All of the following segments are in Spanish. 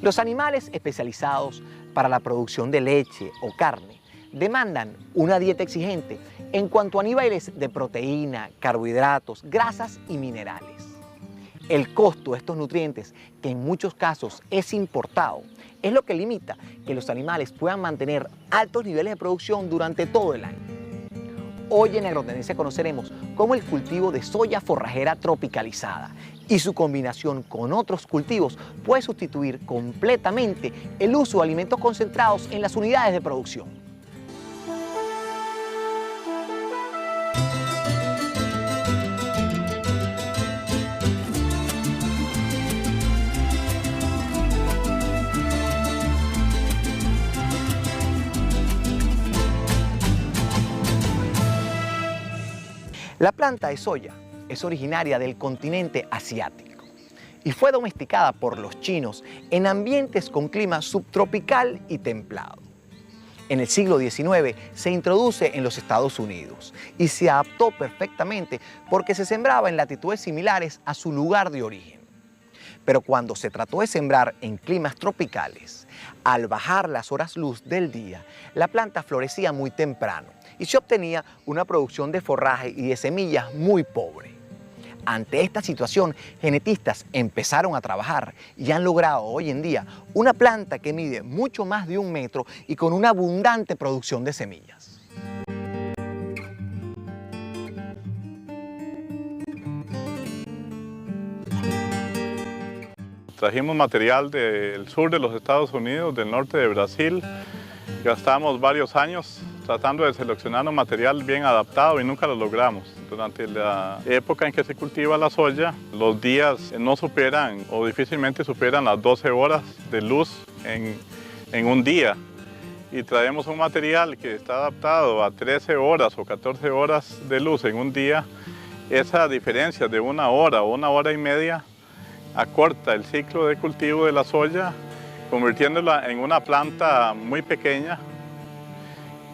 Los animales especializados para la producción de leche o carne demandan una dieta exigente en cuanto a niveles de proteína, carbohidratos, grasas y minerales. El costo de estos nutrientes, que en muchos casos es importado, es lo que limita que los animales puedan mantener altos niveles de producción durante todo el año. Hoy en Agrotendencia conoceremos cómo el cultivo de soya forrajera tropicalizada y su combinación con otros cultivos puede sustituir completamente el uso de alimentos concentrados en las unidades de producción. La planta de soya es originaria del continente asiático y fue domesticada por los chinos en ambientes con clima subtropical y templado. En el siglo XIX se introduce en los Estados Unidos y se adaptó perfectamente porque se sembraba en latitudes similares a su lugar de origen. Pero cuando se trató de sembrar en climas tropicales, al bajar las horas luz del día, la planta florecía muy temprano y se obtenía una producción de forraje y de semillas muy pobre. Ante esta situación, genetistas empezaron a trabajar y han logrado hoy en día una planta que mide mucho más de 1 metro y con una abundante producción de semillas. Trajimos material del sur de los Estados Unidos, del norte de Brasil. Gastamos varios años tratando de seleccionar un material bien adaptado y nunca lo logramos. Durante la época en que se cultiva la soya, los días no superan o difícilmente superan las 12 horas de luz en un día. Y traemos un material que está adaptado a 13 horas o 14 horas de luz en un día. Esa diferencia de 1 hora o 1 hora y media acorta el ciclo de cultivo de la soya, convirtiéndola en una planta muy pequeña,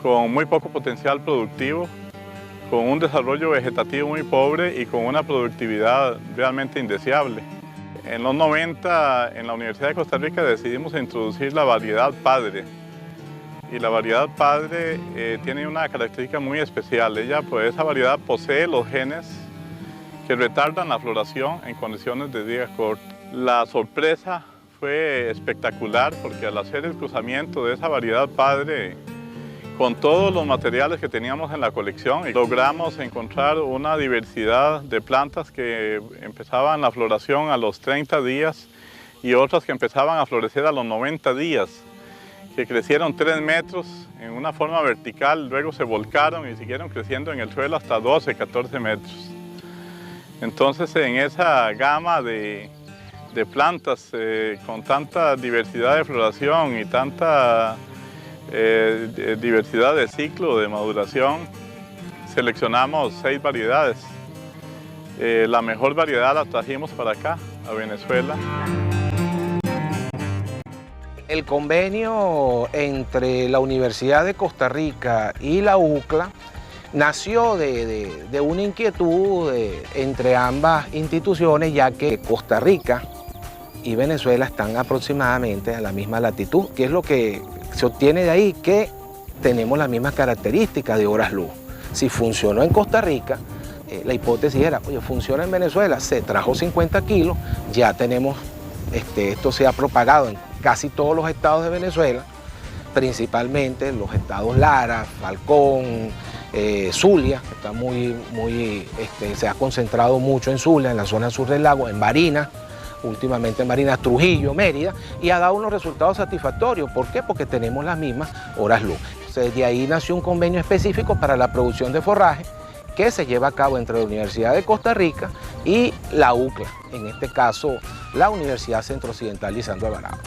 con muy poco potencial productivo, con un desarrollo vegetativo muy pobre y con una productividad realmente indeseable. En los 90, en la Universidad de Costa Rica, decidimos introducir la variedad padre. Y la variedad padre tiene una característica muy especial. Esa variedad posee los genes que retardan la floración en condiciones de día corto. La sorpresa fue espectacular porque al hacer el cruzamiento de esa variedad padre con todos los materiales que teníamos en la colección, logramos encontrar una diversidad de plantas que empezaban la floración a los 30 días y otras que empezaban a florecer a los 90 días, que crecieron 3 metros en una forma vertical, luego se volcaron y siguieron creciendo en el suelo hasta 12, 14 metros. Entonces, en esa gama de plantas con tanta diversidad de floración y tanta diversidad de ciclo de maduración, seleccionamos 6 variedades. La mejor variedad la trajimos para acá, a Venezuela. El convenio entre la Universidad de Costa Rica y la UCLA nació de una inquietud entre ambas instituciones, ya que Costa Rica y Venezuela están aproximadamente a la misma latitud, que es lo que se obtiene de ahí, que tenemos las mismas características de horas luz. Si funcionó en Costa Rica, la hipótesis era, oye, funciona en Venezuela, se trajo 50 kilos, ya tenemos, esto se ha propagado en casi todos los estados de Venezuela, principalmente los estados Lara, Falcón, Zulia, que está se ha concentrado mucho en Zulia, en la zona sur del lago, en Barinas, últimamente en Barinas, Trujillo, Mérida, y ha dado unos resultados satisfactorios. ¿Por qué? Porque tenemos las mismas horas luz. Entonces, de ahí nació un convenio específico para la producción de forraje que se lleva a cabo entre la Universidad de Costa Rica y la UCLA, en este caso la Universidad Centro-Occidental Lisandro Alvarado.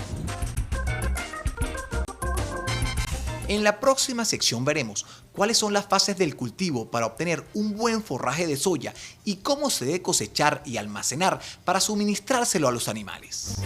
En la próxima sección veremos cuáles son las fases del cultivo para obtener un buen forraje de soya y cómo se debe cosechar y almacenar para suministrárselo a los animales.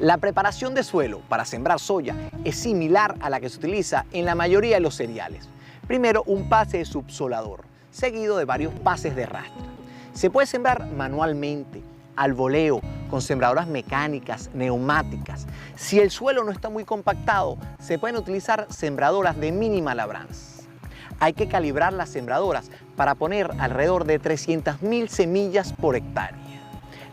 La preparación de suelo para sembrar soya es similar a la que se utiliza en la mayoría de los cereales. Primero, un pase de subsolador, seguido de varios pases de rastra. Se puede sembrar manualmente, al voleo, con sembradoras mecánicas, neumáticas. Si el suelo no está muy compactado, se pueden utilizar sembradoras de mínima labranza. Hay que calibrar las sembradoras para poner alrededor de 300.000 semillas por hectárea.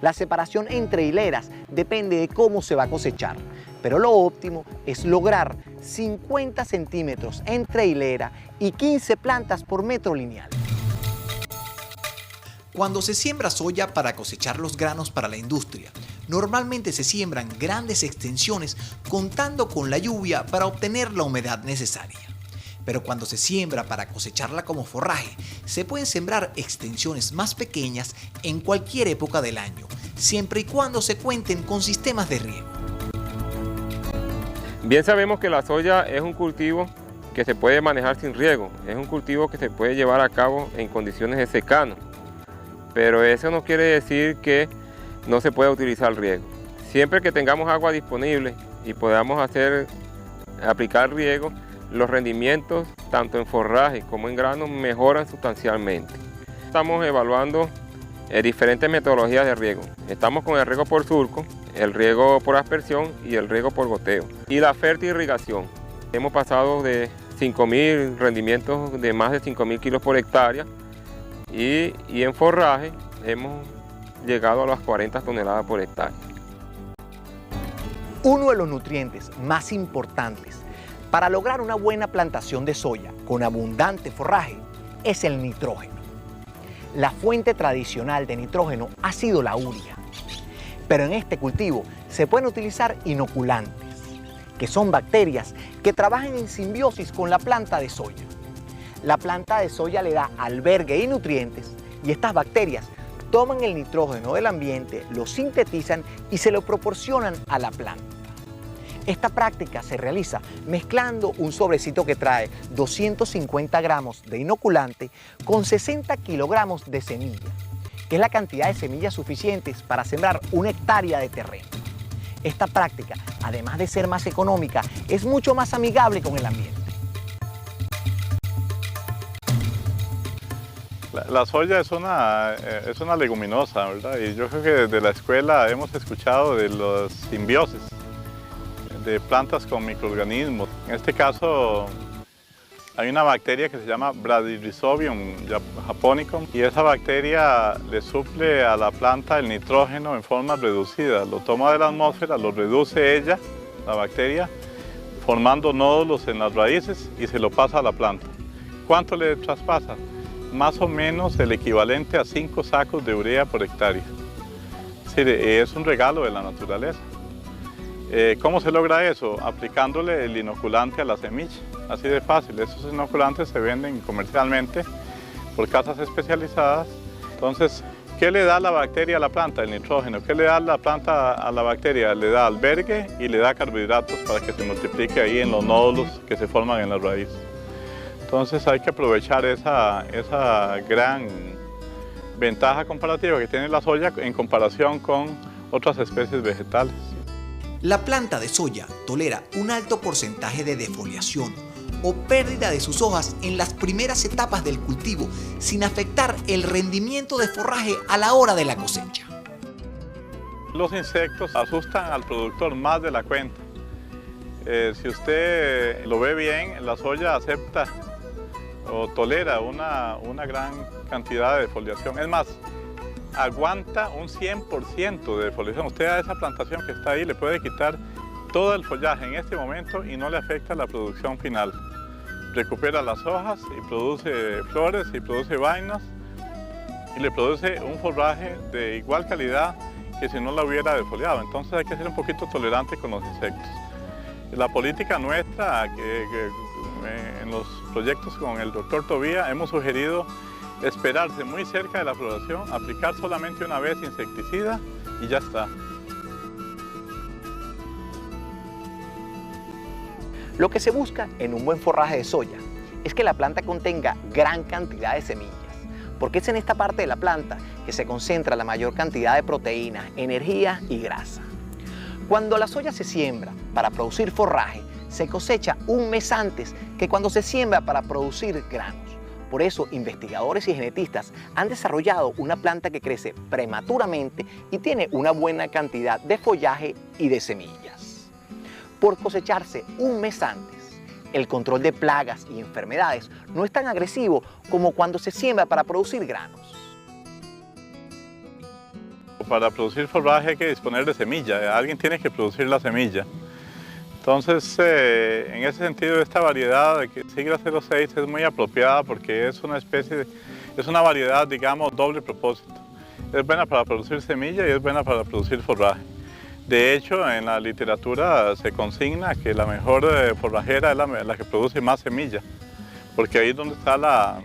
La separación entre hileras depende de cómo se va a cosechar, pero lo óptimo es lograr 50 centímetros entre hilera y 15 plantas por metro lineal. Cuando se siembra soya para cosechar los granos para la industria, normalmente se siembran grandes extensiones contando con la lluvia para obtener la humedad necesaria. Pero cuando se siembra para cosecharla como forraje, se pueden sembrar extensiones más pequeñas en cualquier época del año, siempre y cuando se cuenten con sistemas de riego. Bien sabemos que la soya es un cultivo que se puede manejar sin riego, es un cultivo que se puede llevar a cabo en condiciones de secano, pero eso no quiere decir que no se pueda utilizar riego. Siempre que tengamos agua disponible y podamos aplicar riego, los rendimientos, tanto en forraje como en grano, mejoran sustancialmente. Estamos evaluando diferentes metodologías de riego. Estamos con el riego por surco, el riego por aspersión y el riego por goteo. Y la fertirrigación. Hemos pasado de 5.000 rendimientos de más de 5.000 kilos por hectárea y en forraje hemos llegado a las 40 toneladas por hectárea. Uno de los nutrientes más importantes para lograr una buena plantación de soya con abundante forraje es el nitrógeno. La fuente tradicional de nitrógeno ha sido la urea, pero en este cultivo se pueden utilizar inoculantes, que son bacterias que trabajan en simbiosis con la planta de soya. La planta de soya le da albergue y nutrientes y estas bacterias toman el nitrógeno del ambiente, lo sintetizan y se lo proporcionan a la planta. Esta práctica se realiza mezclando un sobrecito que trae 250 gramos de inoculante con 60 kilogramos de semilla, que es la cantidad de semillas suficientes para sembrar 1 hectárea de terreno. Esta práctica, además de ser más económica, es mucho más amigable con el ambiente. La soya es una leguminosa, ¿verdad? Y yo creo que desde la escuela hemos escuchado de los simbiosis, de plantas con microorganismos. En este caso hay una bacteria que se llama Bradyrhizobium japonicum y esa bacteria le suple a la planta el nitrógeno en forma reducida. Lo toma de la atmósfera, lo reduce ella, la bacteria, formando nódulos en las raíces y se lo pasa a la planta. ¿Cuánto le traspasa? Más o menos el equivalente a 5 sacos de urea por hectárea. Es un regalo de la naturaleza. ¿Cómo se logra eso? Aplicándole el inoculante a la semilla, así de fácil. Esos inoculantes se venden comercialmente por casas especializadas. Entonces, ¿qué le da la bacteria a la planta? El nitrógeno. ¿Qué le da la planta a la bacteria? Le da albergue y le da carbohidratos para que se multiplique ahí en los nódulos que se forman en la raíz. Entonces hay que aprovechar esa gran ventaja comparativa que tiene la soya en comparación con otras especies vegetales. La planta de soya tolera un alto porcentaje de defoliación o pérdida de sus hojas en las primeras etapas del cultivo sin afectar el rendimiento de forraje a la hora de la cosecha. Los insectos asustan al productor más de la cuenta. Si usted lo ve bien, la soya acepta o tolera una gran cantidad de defoliación. Es más, aguanta un 100% de defoliación. Usted a esa plantación que está ahí le puede quitar todo el follaje en este momento y no le afecta la producción final. Recupera las hojas y produce flores y produce vainas y le produce un forraje de igual calidad que si no la hubiera defoliado. Entonces hay que ser un poquito tolerante con los insectos. La política nuestra, en los proyectos con el doctor Tobía, hemos sugerido esperarse muy cerca de la floración, aplicar solamente una vez insecticida y ya está. Lo que se busca en un buen forraje de soya es que la planta contenga gran cantidad de semillas, porque es en esta parte de la planta que se concentra la mayor cantidad de proteínas, energía y grasa. Cuando la soya se siembra para producir forraje, se cosecha un mes antes que cuando se siembra para producir granos. Por eso, investigadores y genetistas han desarrollado una planta que crece prematuramente y tiene una buena cantidad de follaje y de semillas. Por cosecharse un mes antes, el control de plagas y enfermedades no es tan agresivo como cuando se siembra para producir granos. Para producir forraje hay que disponer de semilla, alguien tiene que producir la semilla. Entonces, en ese sentido, esta variedad de Sigla 06 es muy apropiada porque es una variedad, digamos, doble propósito. Es buena para producir semilla y es buena para producir forraje. De hecho, en la literatura se consigna que la mejor forrajera es la que produce más semilla, porque ahí es donde está la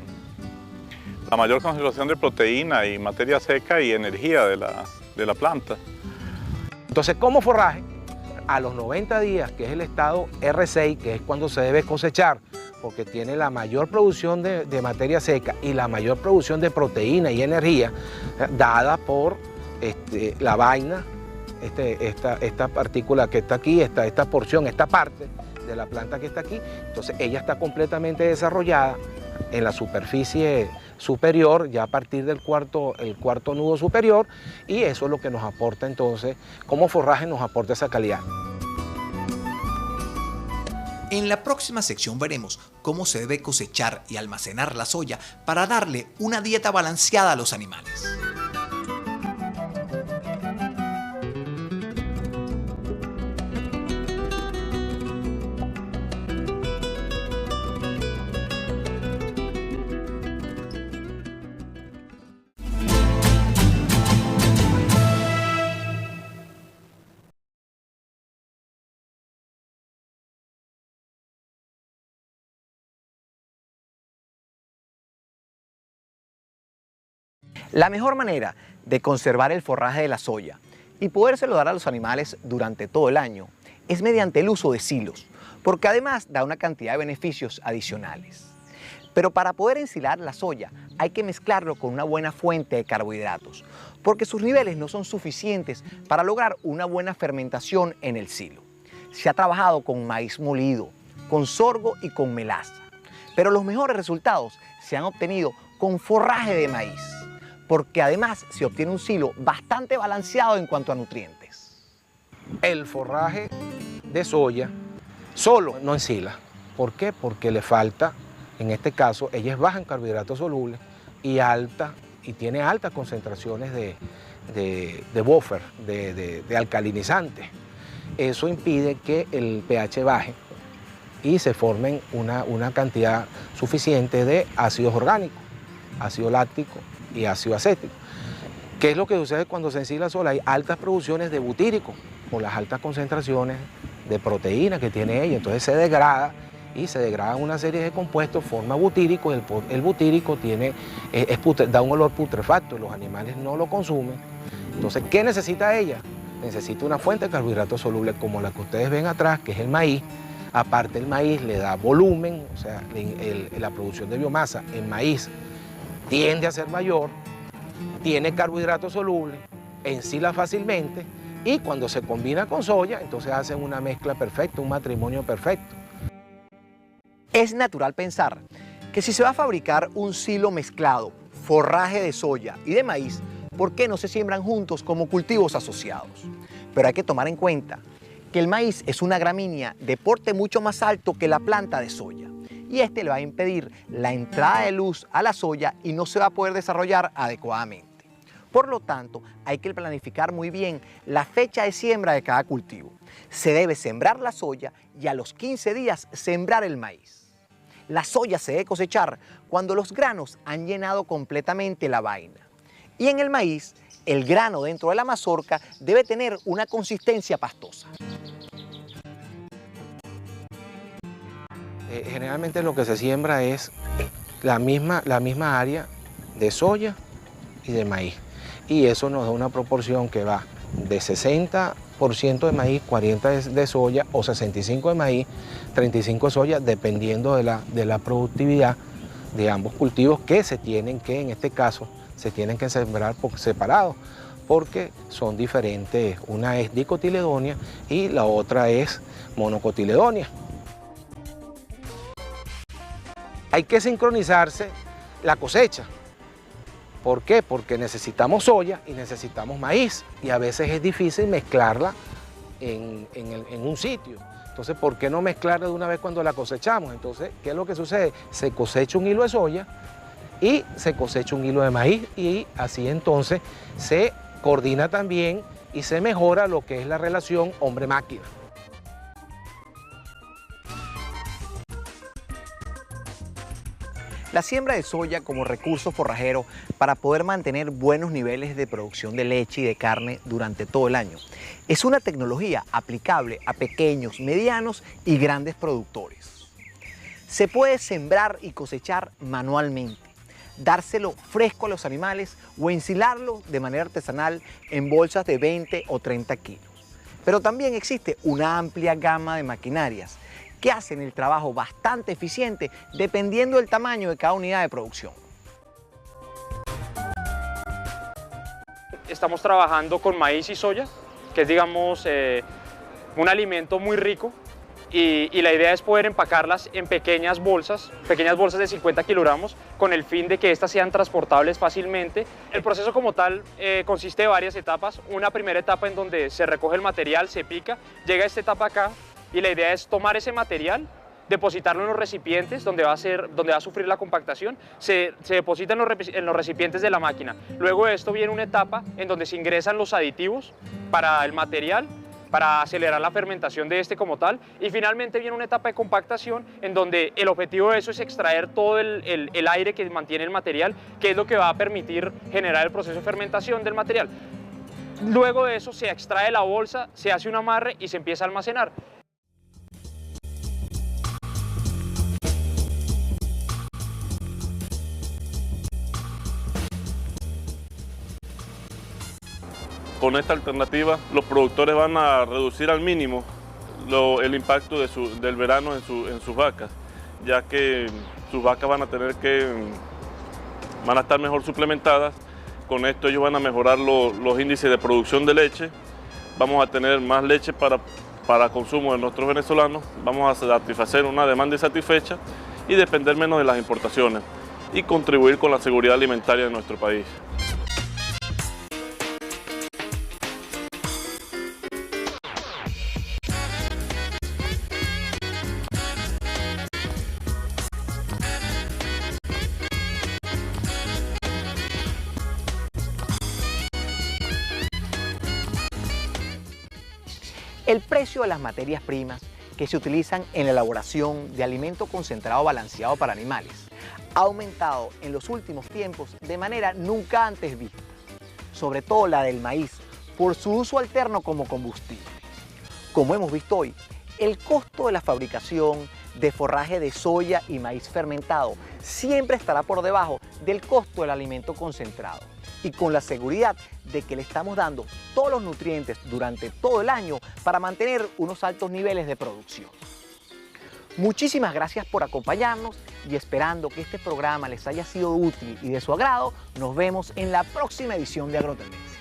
mayor concentración de proteína y materia seca y energía de la planta. Entonces, como forraje, a los 90 días, que es el estado R6, que es cuando se debe cosechar, porque tiene la mayor producción de materia seca y la mayor producción de proteína y energía, dada por la vaina, esta partícula que está aquí, esta porción, esta parte de la planta que está aquí. Entonces ella está completamente desarrollada en la superficie superior, ya a partir del cuarto nudo superior, y eso es lo que nos aporta entonces, como forraje nos aporta esa calidad. En la próxima sección veremos cómo se debe cosechar y almacenar la soya para darle una dieta balanceada a los animales. La mejor manera de conservar el forraje de la soya y podérselo dar a los animales durante todo el año es mediante el uso de silos, porque además da una cantidad de beneficios adicionales. Pero para poder ensilar la soya hay que mezclarlo con una buena fuente de carbohidratos, porque sus niveles no son suficientes para lograr una buena fermentación en el silo. Se ha trabajado con maíz molido, con sorgo y con melaza, pero los mejores resultados se han obtenido con forraje de maíz, porque además se obtiene un silo bastante balanceado en cuanto a nutrientes. El forraje de soya solo no ensila. ¿Por qué? Porque le falta, en este caso, ella es baja en carbohidratos solubles y tiene altas concentraciones de buffer, de alcalinizantes. Eso impide que el pH baje y se formen una cantidad suficiente de ácidos orgánicos, ácido láctico y ácido acético. ¿Qué es lo que sucede cuando se ensila sola? Hay altas producciones de butírico por las altas concentraciones de proteína que tiene ella, entonces se degrada y se degradan una serie de compuestos, forma butírico, y el butírico da un olor putrefacto, los animales no lo consumen. Entonces, ¿qué necesita ella? Necesita una fuente de carbohidratos solubles como la que ustedes ven atrás, que es el maíz. Aparte, el maíz le da volumen, o sea, la producción de biomasa en maíz tiende a ser mayor, tiene carbohidratos solubles, ensila fácilmente y cuando se combina con soya, entonces hacen una mezcla perfecta, un matrimonio perfecto. Es natural pensar que si se va a fabricar un silo mezclado, forraje de soya y de maíz, ¿por qué no se siembran juntos como cultivos asociados? Pero hay que tomar en cuenta que el maíz es una gramínea de porte mucho más alto que la planta de soya, y este le va a impedir la entrada de luz a la soya y no se va a poder desarrollar adecuadamente. Por lo tanto, hay que planificar muy bien la fecha de siembra de cada cultivo. Se debe sembrar la soya y a los 15 días sembrar el maíz. La soya se debe cosechar cuando los granos han llenado completamente la vaina. Y en el maíz, el grano dentro de la mazorca debe tener una consistencia pastosa. Generalmente lo que se siembra es la misma área de soya y de maíz. Y eso nos da una proporción que va de 60% de maíz, 40% de soya, o 65% de maíz, 35% de soya, dependiendo de la productividad de ambos cultivos que en este caso, se tienen que sembrar por separado, porque son diferentes. Una es dicotiledonia y la otra es monocotiledonia. Hay que sincronizarse la cosecha. ¿Por qué? Porque necesitamos soya y necesitamos maíz y a veces es difícil mezclarla en un sitio. Entonces, ¿por qué no mezclarla de una vez cuando la cosechamos? Entonces, ¿qué es lo que sucede? Se cosecha un hilo de soya y se cosecha un hilo de maíz y así entonces se coordina también y se mejora lo que es la relación hombre-máquina. La siembra de soya como recurso forrajero para poder mantener buenos niveles de producción de leche y de carne durante todo el año es una tecnología aplicable a pequeños, medianos y grandes productores. Se puede sembrar y cosechar manualmente, dárselo fresco a los animales o ensilarlo de manera artesanal en bolsas de 20 o 30 kilos. Pero también existe una amplia gama de maquinarias que hacen el trabajo bastante eficiente dependiendo del tamaño de cada unidad de producción. Estamos trabajando con maíz y soya, que es, digamos, un alimento muy rico y la idea es poder empacarlas en pequeñas bolsas de 50 kilogramos con el fin de que estas sean transportables fácilmente. El proceso como tal consiste de varias etapas. Una primera etapa en donde se recoge el material, se pica, llega a esta etapa acá y la idea es tomar ese material, depositarlo en los recipientes donde va a sufrir la compactación, se deposita en los recipientes de la máquina. Luego de esto viene una etapa en donde se ingresan los aditivos para el material, para acelerar la fermentación de este como tal, y finalmente viene una etapa de compactación en donde el objetivo de eso es extraer todo el aire que mantiene el material, que es lo que va a permitir generar el proceso de fermentación del material. Luego de eso se extrae la bolsa, se hace un amarre y se empieza a almacenar. Con esta alternativa, los productores van a reducir al mínimo el impacto del verano en sus vacas, ya que sus vacas van a estar mejor suplementadas. Con esto ellos van a mejorar los índices de producción de leche, vamos a tener más leche para consumo de nuestros venezolanos, vamos a satisfacer una demanda insatisfecha y depender menos de las importaciones y contribuir con la seguridad alimentaria de nuestro país. El precio de las materias primas que se utilizan en la elaboración de alimento concentrado balanceado para animales ha aumentado en los últimos tiempos de manera nunca antes vista, sobre todo la del maíz, por su uso alterno como combustible. Como hemos visto hoy, el costo de la fabricación de forraje de soya y maíz fermentado siempre estará por debajo del costo del alimento concentrado, y con la seguridad de que le estamos dando todos los nutrientes durante todo el año para mantener unos altos niveles de producción. Muchísimas gracias por acompañarnos y esperando que este programa les haya sido útil y de su agrado, nos vemos en la próxima edición de Agrotendencia.